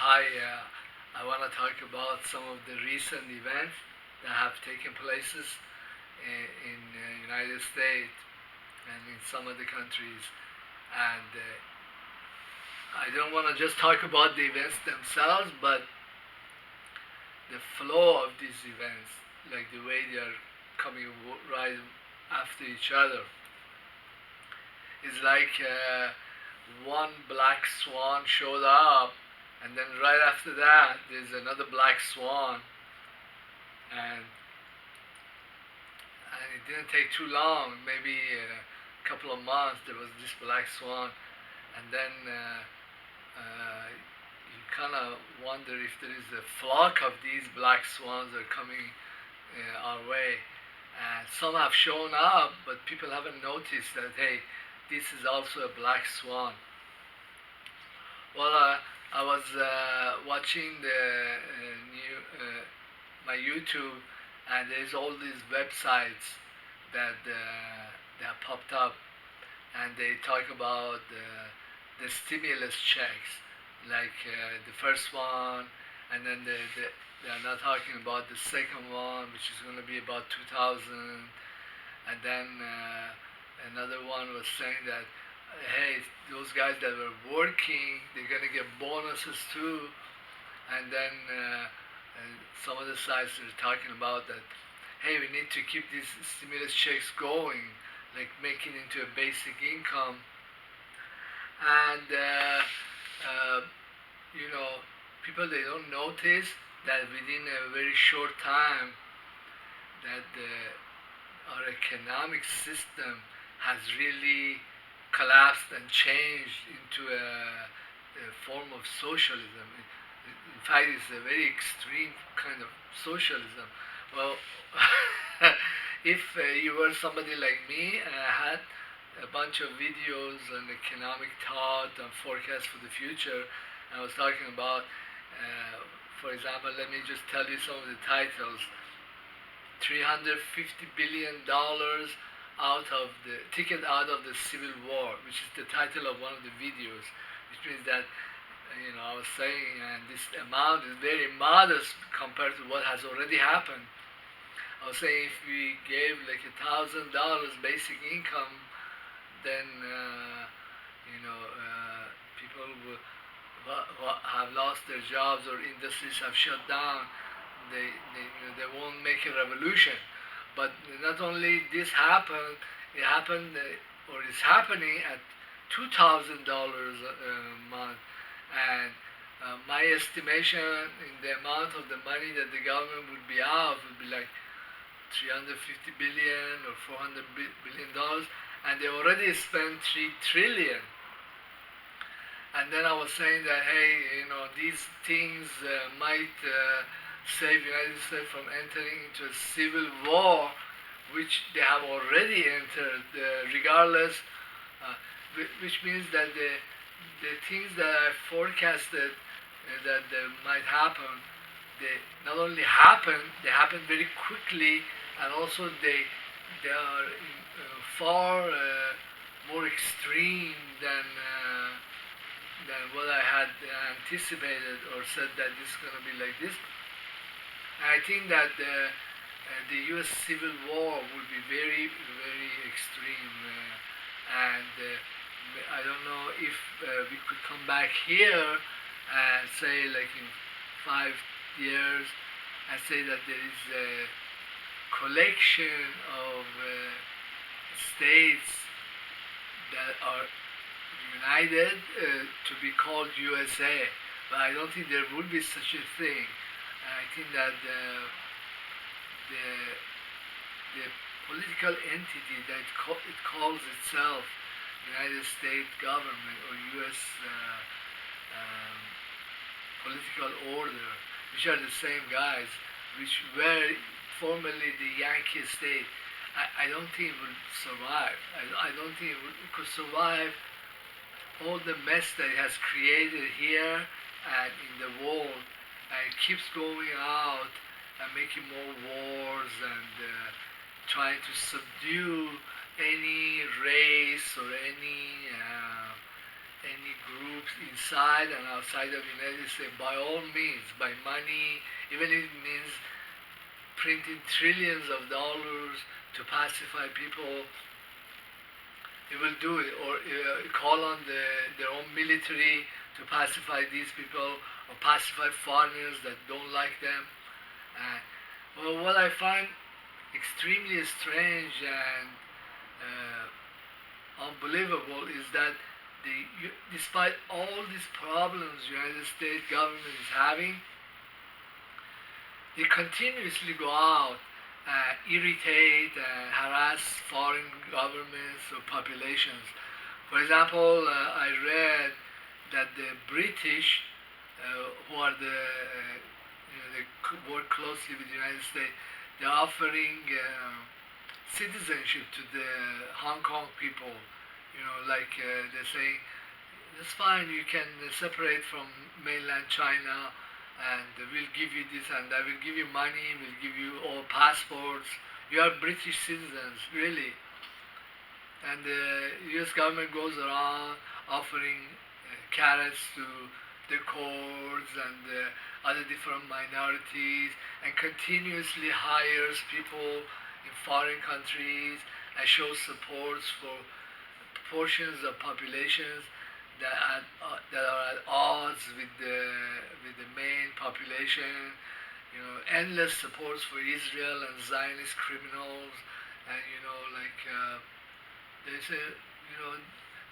Hi, I want to talk about some of the recent events that have taken places in United States and in some other countries. And I don't want to just talk about the events themselves, but the flow of these events, like the way they are coming right after each other. It's like one black swan showed up, and then right after that, there's another black swan, and it didn't take too long, maybe a couple of months, there was this black swan, and then you kind of wonder if there is a flock of these black swans that are coming our way. And some have shown up, but people haven't noticed that, hey, this is also a black swan. Well, I was watching the new my YouTube, and there's all these websites that popped up, and they talk about the stimulus checks, like the first one, and then they're not talking about the second one, which is going to be about 2000, and then another one was saying that hey, those guys that were working, they're gonna get bonuses too. And then some of the sites are talking about that, hey, we need to keep these stimulus checks going, like making into a basic income. And you know, people they don't notice that within a very short time that our economic system has really collapsed and changed into a form of socialism. In fact, it's a very extreme kind of socialism. Well, if you were somebody like me and I had a bunch of videos on economic thought and forecast for the future, and I was talking about, for example, let me just tell you some of the titles. $350 billion out of the ticket out of the civil war, which is the title of one of the videos, which means that I was saying, and this amount is very modest compared to what has already happened. I was saying if we gave like $1,000 basic income, then people will have lost their jobs or industries have shut down. They won't make a revolution. But not only this happened, it happened or is happening at $2,000 a month. And my estimation in the amount of the money that the government would be out would be like 350 billion or 400 billion dollars, and they already spent 3 trillion. And then I was saying that hey, these things might save United States from entering into a civil war, which they have already entered, regardless, uh, which means that the things that I forecasted that might happen, they not only happen, they happen very quickly, and also they are far more extreme than what I had anticipated or said that this is going to be like this. I think that the U.S. Civil War will be very, very extreme, and I don't know if we could come back here and say, like in 5 years, and say that there is a collection of states that are united to be called USA. But I don't think there would be such a thing. I think that the political entity that it calls itself United States government or U.S. Um, political order, which are the same guys, which were formerly the Yankee state, I don't think it would survive. I don't think it could survive all the mess that it has created here and in the world, and it keeps going out and making more wars and trying to subdue any race or any groups inside and outside of the United States, by all means, by money, even if it means printing trillions of dollars to pacify people, they will do it, or call on their own military to pacify these people or pacify foreigners that don't like them. Uh, well, what I find extremely strange and unbelievable is that despite all these problems the United States government is having, they continuously go out, irritate and harass foreign governments or populations. For example, I read that the British, who are they work closely with the United States, they're offering citizenship to the Hong Kong people. Like they're saying, it's fine, you can separate from mainland China, and we'll give you this, and I will give you money, we'll give you all passports. You are British citizens, really. And the U.S. government goes around offering carrots to the Kurds and other different minorities, and continuously hires people in foreign countries and shows support for portions of populations that are at odds with the main population. Endless supports for Israel and Zionist criminals, and like they say,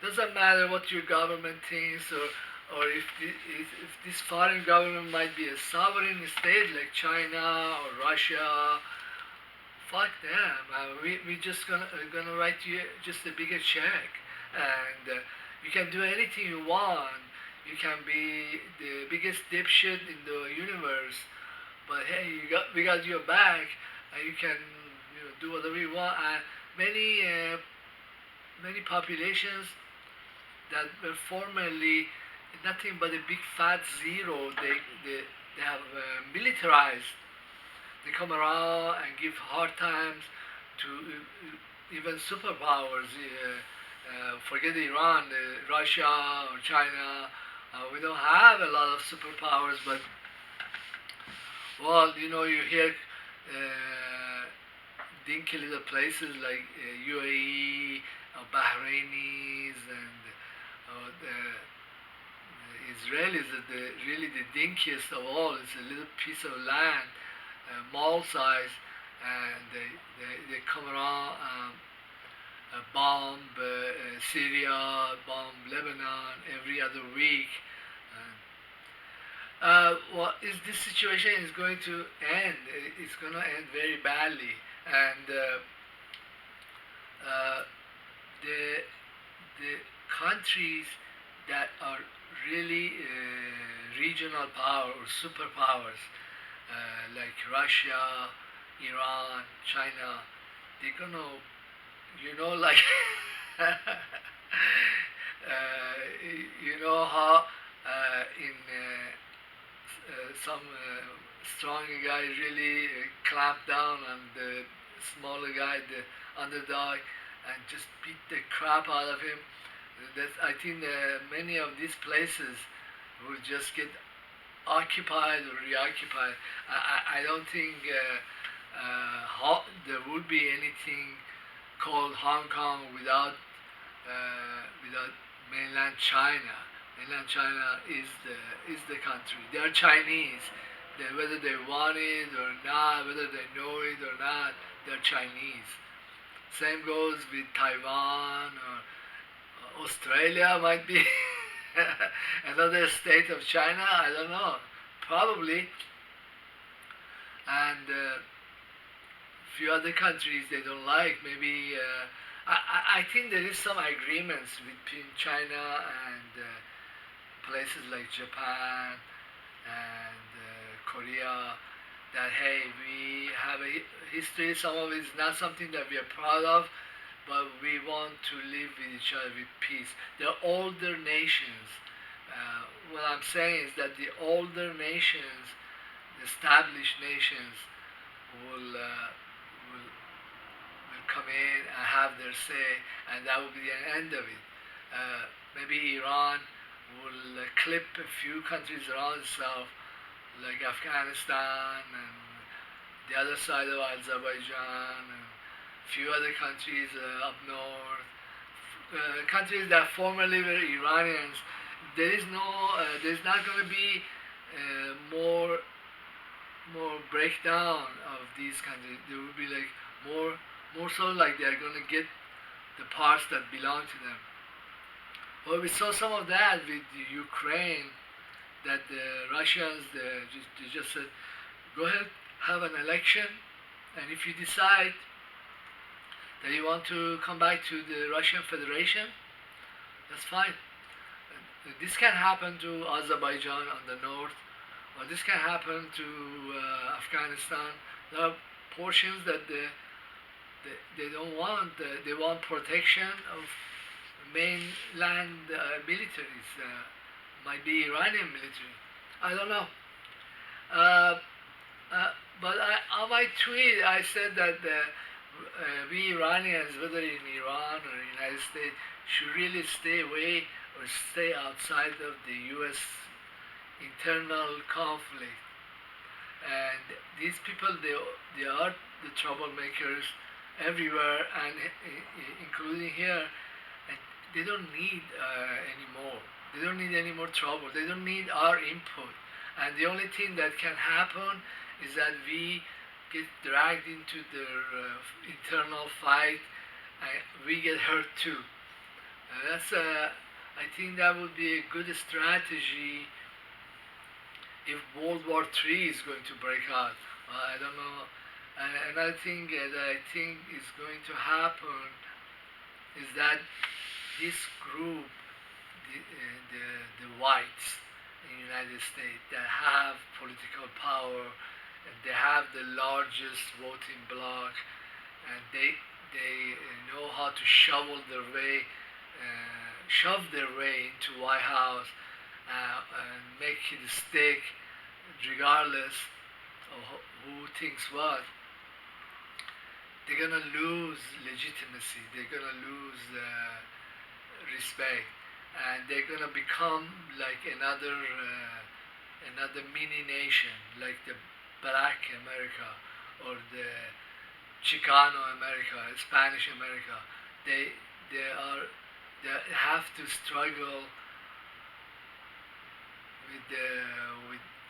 doesn't matter what your government thinks, or if this foreign government might be a sovereign state like China or Russia. Fuck them. We just gonna write you just a bigger check, and you can do anything you want. You can be the biggest dipshit in the universe, but hey, we got your back, and you can do whatever you want. And many populations that were formerly nothing but a big fat zero, they have militarized. They come around and give hard times to even superpowers. Forget Iran, Russia or China. We don't have a lot of superpowers, but well, you hear dinky little places like UAE, Bahrainis, and the Israelis are really the dinkiest of all. It's a little piece of land, mall size, and they come around, bomb Syria, bomb Lebanon every other week. Well, this situation is going to end. It's going to end very badly, and the the countries that are really regional power or superpowers, like Russia, Iran, China, they're gonna, like, how in some stronger guy really clamp down on the smaller guy, the underdog, and just beat the crap out of him. I think many of these places will just get occupied or reoccupied. I don't think there would be anything called Hong Kong without mainland China. Mainland China is the country. They are Chinese. Whether they want it or not, whether they know it or not, they're Chinese. Same goes with Taiwan, or Australia might be another state of China. I don't know. Probably. And few other countries they don't like. Maybe I think there is some agreements between China and places like Japan and Korea, that hey, we have a history. Some of it is not something that we are proud of, but we want to live with each other with peace. They're older nations. What I'm saying is that the older nations, the established nations, will come in and have their say, and that will be the end of it. Maybe Iran will clip a few countries around itself, like Afghanistan and the other side of Azerbaijan and a few other countries up north, countries that formerly were Iranians. There's not going to be more breakdown of these countries. There will be like more more so like they're going to get the parts that belong to them. Well, we saw some of that with the Ukraine, that the Russians they just said, go ahead, have an election, and if you decide that you want to come back to the Russian Federation, that's fine. This can happen to Azerbaijan on the north, or this can happen to Afghanistan. There are portions that they don't want. They want protection of mainland militaries. Might be Iranian military. I don't know. Uh, uh, but on my tweet, I said that we Iranians, whether in Iran or United States, should really stay away or stay outside of the U.S. internal conflict. And these people, they are the troublemakers everywhere, and including here. And they don't need any more. They don't need any more trouble. They don't need our input. And the only thing that can happen is that we get dragged into their internal fight, and we get hurt too. I think that would be a good strategy if World War III is going to break out. I don't know. Another thing that I think is going to happen is that this group, the whites in the United States that have political power, and they have the largest voting bloc, and they know how to shove their way into White House and make it stick, regardless of who thinks what. They're gonna lose legitimacy. They're gonna lose respect, and they're gonna become like another mini nation, like the Black America or the Chicano America, Spanish America. They they are they have to struggle with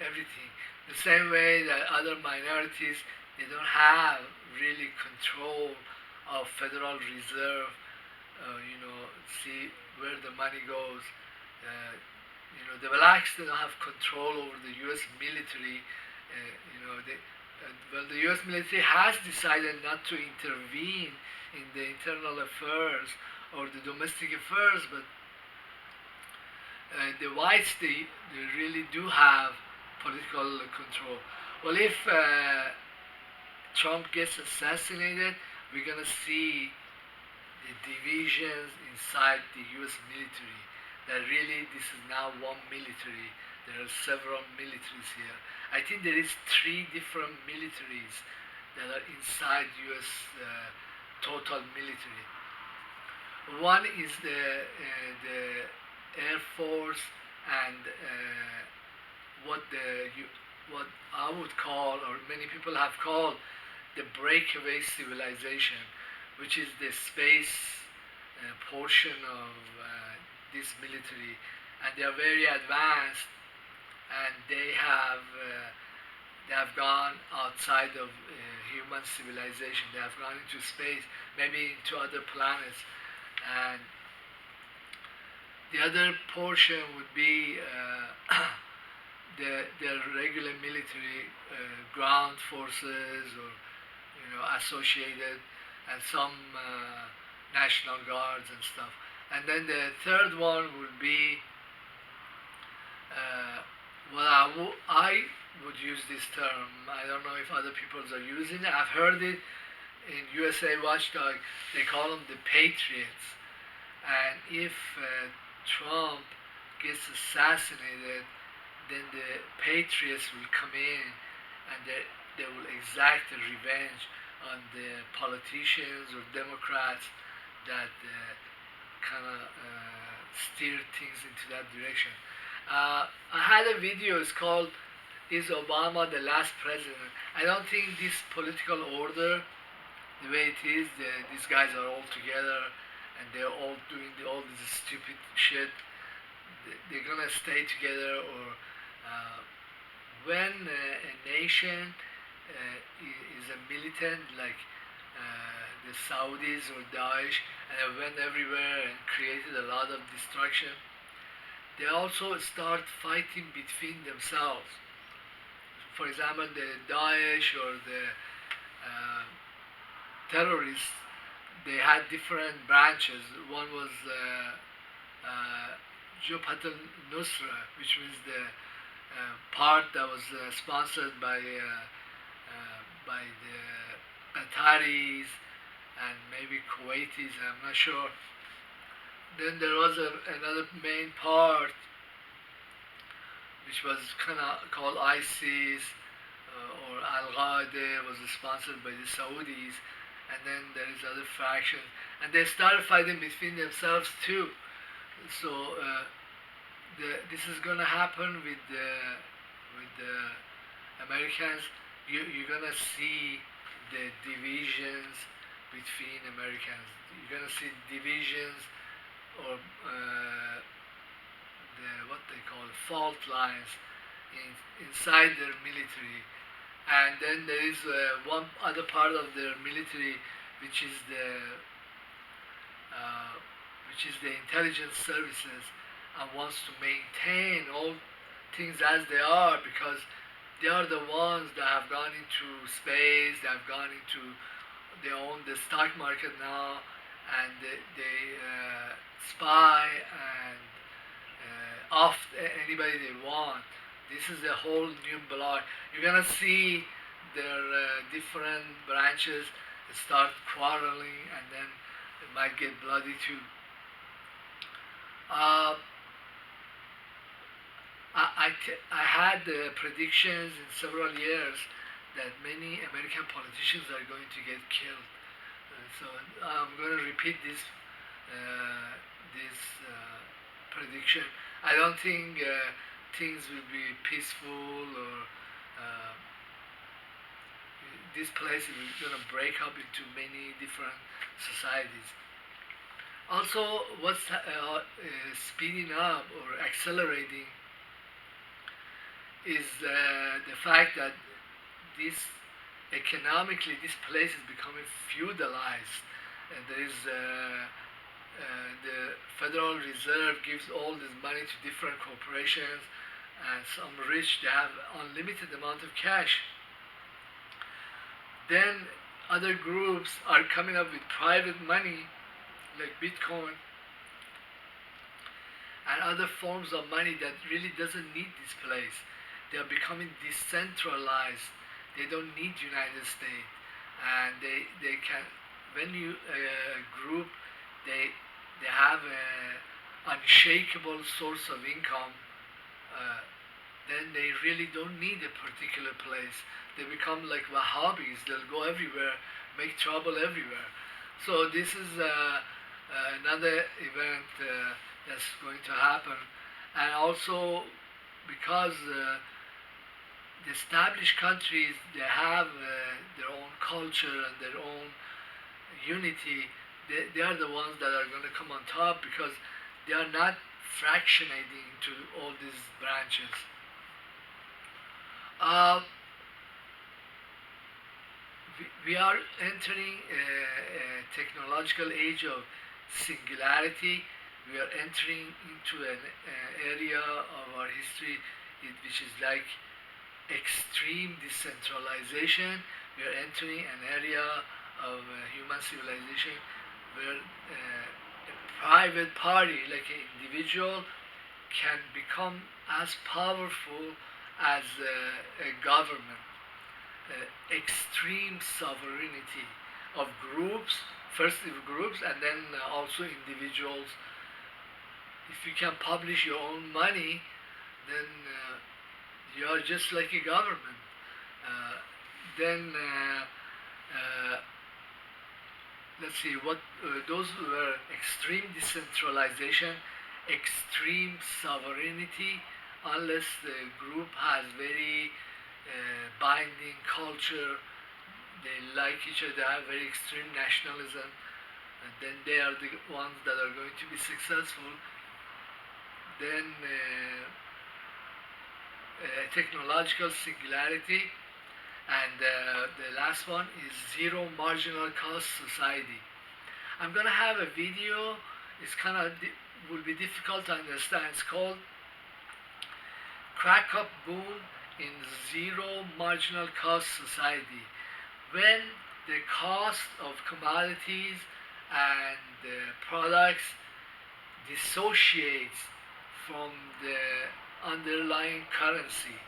everything. The same way that other minorities, they don't have really control of Federal Reserve. See where the money goes. The blacks, they don't have control over the U.S. military. Well, the U.S. military has decided not to intervene in the internal affairs or the domestic affairs, but the whites, they really do have political control. Well, if Trump gets assassinated, we're gonna see the divisions inside the U.S. military. That really, this is now one military. There are several militaries here. I think there is 3 different militaries that are inside U.S. Total military. One is the Air Force, and what I would call, or many people have called, the breakaway civilization, which is the space portion of this military, and they are very advanced, and they have gone outside of human civilization. They have gone into space, maybe into other planets, and the other portion would be the regular military, ground forces, or associated, and some national guards and stuff. And then the third one would be well, I would use this term. I don't know if other people are using it. I've heard it in USA Watchdog. They call them the Patriots. And if Trump gets assassinated, then the Patriots will come in, and they will exact the revenge on the politicians or Democrats that kind of steer things into that direction. I had a video. It's called "Is Obama the Last President?" I don't think this political order, the way it is, these guys are all together and they're all doing all this stupid shit. They're gonna stay together, or uh, when a nation is a militant like the Saudis or Daesh, and they went everywhere and created a lot of destruction, they also start fighting between themselves. For example, the Daesh or the uh, terrorists, they had different branches. One was Jabhat al-Nusra, which means the part that was sponsored by the Qataris and maybe Kuwaitis, I'm not sure. Then there was another main part which was kind of called ISIS or Al Qaeda, was sponsored by the Saudis, and then there is other factions, and they started fighting between themselves too. So this is gonna happen with the Americans. You're gonna see the divisions between Americans. You're gonna see divisions or the what they call fault lines inside their military, and then there is one other part of their military which is uh, the intelligence services, and wants to maintain all things as they are, because they are the ones that have gone into space, they have gone into, they own the stock market now, and they spy and off anybody they want. This is a whole new block. You're gonna see their different branches start quarreling, and then it might get bloody too. Uh, I had predictions in several years that many American politicians are going to get killed. So I'm going to repeat this prediction. I don't think things will be peaceful, or uh, this place is going to break up into many different societies. Also, what's speeding up or accelerating is the fact that this economically this place is becoming feudalized, and there is the Federal Reserve gives all this money to different corporations, and some rich, they have unlimited amount of cash. Then other groups are coming up with private money like Bitcoin and other forms of money that really doesn't need this place. They are becoming decentralized. They don't need United States, and they can, when you group, they have a unshakable source of income. Uh, then they really don't need a particular place. They become like Wahhabis. They'll go everywhere, make trouble everywhere. So this is another event that's going to happen, and also because the established countries, they have their own culture and their own unity. They are the ones that are going to come on top, because they are not fractionating into all these branches. Uh, we are entering a technological age of singularity. We are entering into an area of our history which is like extreme decentralization. We are entering an area of human civilization where a private party, like an individual, can become as powerful as a government. Extreme sovereignty of groups, first groups, and then also individuals. If you can publish your own money, then you are just like a government. Then let's see what those were extreme decentralization, extreme sovereignty unless the group has very binding culture. They like each other, have very extreme nationalism, and then they are the ones that are going to be successful. Then technological singularity, and the last one is zero marginal cost society. I'm gonna have a video. It's kind of will be difficult to understand. It's called Crack Up Boom in Zero Marginal Cost Society. When the cost of commodities and products dissociates from the underlying currency,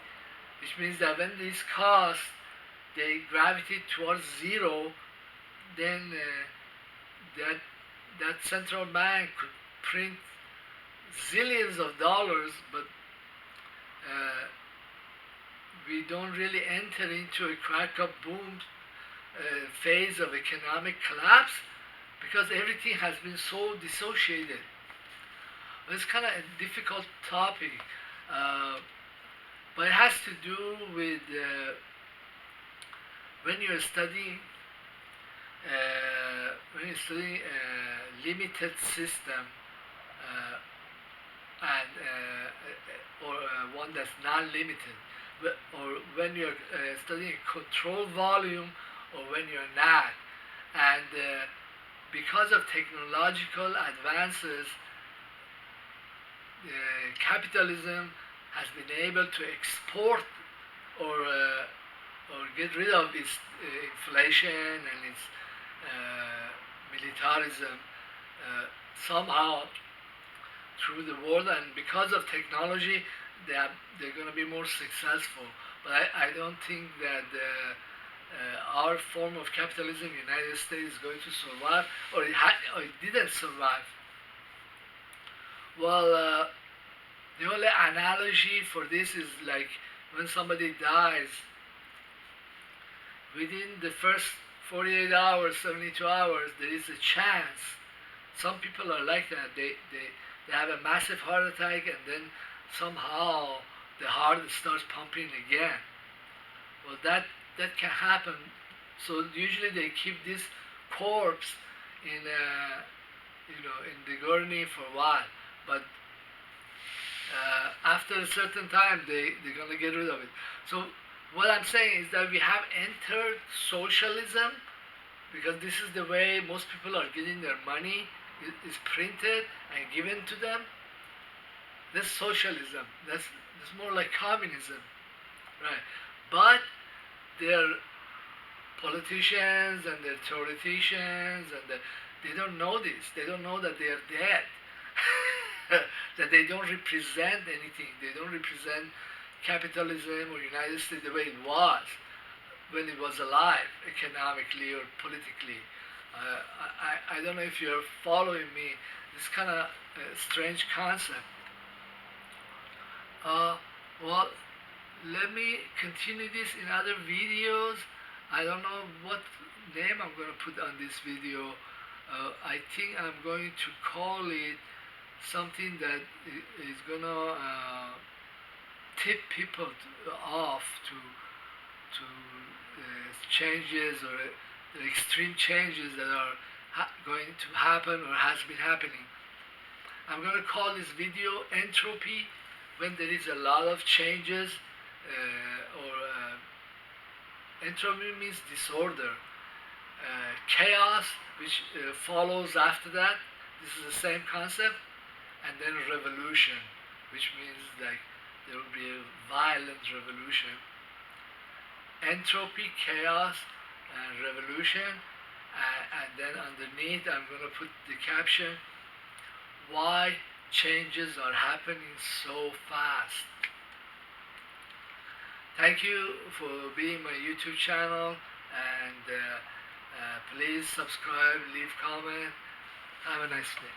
which means that when these costs they gravitate towards zero, then that that central bank could print zillions of dollars, but we don't really enter into a crack up boom phase of economic collapse because everything has been so dissociated. It's kind of a difficult topic, but it has to do with when you're studying limited system and or one that's non-limited, or when you're studying control volume, or when you're not, and because of technological advances, capitalism has been able to export or get rid of its inflation and its militarism somehow through the world, and because of technology they're going to be more successful. But I don't think that our form of capitalism in the United States is going to survive, or it didn't survive. Well, the only analogy for this is like when somebody dies, within the first 48 hours, 72 hours, there is a chance. Some people are like that. They have a massive heart attack, and then somehow the heart starts pumping again. Well, that can happen. So usually they keep this corpse in in the gurney for a while, but after a certain time they're gonna get rid of it. So what I'm saying is that we have entered socialism because this is the way most people are getting their money. It is printed and given to them. That's socialism. That's more like communism, right? But their politicians and their theoreticians they don't know this. They don't know that they are dead. That they don't represent anything. They don't represent capitalism or United States the way it was when it was alive, economically or politically. I don't know if you're following me. This kind of strange concept. Well, let me continue this in other videos. I don't know what name I'm going to put on this video. I think I'm going to call it something that is going to tip people off to changes or the extreme changes that are going to happen or has been happening. I'm going to call this video Entropy, when there is a lot of changes, entropy means disorder. Chaos, which follows after that, this is the same concept, and then revolution, which means like there will be a violent revolution. Entropy, chaos, and revolution, and then underneath I'm going to put the caption, why changes are happening so fast. Thank you for being my YouTube channel, and please subscribe, leave comment. Have a nice day.